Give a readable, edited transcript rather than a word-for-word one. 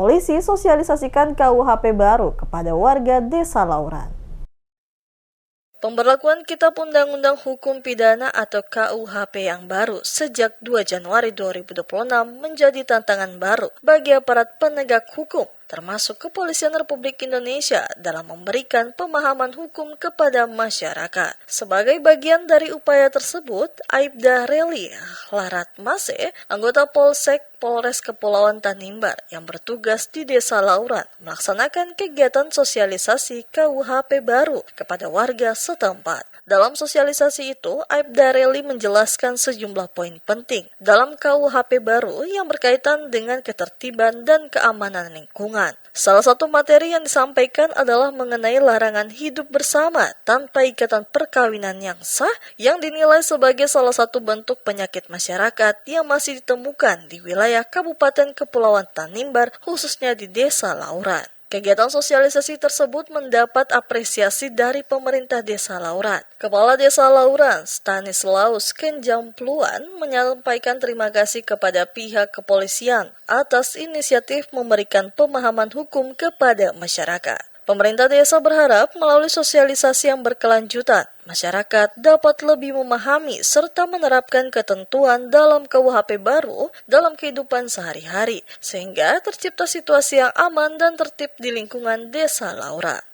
polisi sosialisasikan KUHP baru kepada warga Desa Lauran. Pemberlakuan Kitab Undang-Undang Hukum Pidana atau KUHP yang baru sejak 2 Januari 2026 menjadi tantangan baru bagi aparat penegak hukum, termasuk Kepolisian Republik Indonesia dalam memberikan pemahaman hukum kepada masyarakat. Sebagai bagian dari upaya tersebut, Aibda Reli Laratmase, anggota Polsek Polres Kepulauan Tanimbar yang bertugas di Desa Lauran, melaksanakan kegiatan sosialisasi KUHP baru kepada warga setempat. Dalam sosialisasi itu, Aibda Reli menjelaskan sejumlah poin penting dalam KUHP baru yang berkaitan dengan ketertiban dan keamanan lingkungan. Salah satu materi yang disampaikan adalah mengenai larangan hidup bersama tanpa ikatan perkawinan yang sah yang dinilai sebagai salah satu bentuk penyakit masyarakat yang masih ditemukan di wilayah Kabupaten Kepulauan Tanimbar, khususnya di Desa Lauran. Kegiatan sosialisasi tersebut mendapat apresiasi dari pemerintah Desa Lauran. Kepala Desa Lauran, Stanislaus Kenjampluan, menyampaikan terima kasih kepada pihak kepolisian atas inisiatif memberikan pemahaman hukum kepada masyarakat. Pemerintah desa berharap melalui sosialisasi yang berkelanjutan, masyarakat dapat lebih memahami serta menerapkan ketentuan dalam KUHP baru dalam kehidupan sehari-hari, sehingga tercipta situasi yang aman dan tertib di lingkungan Desa Lauran.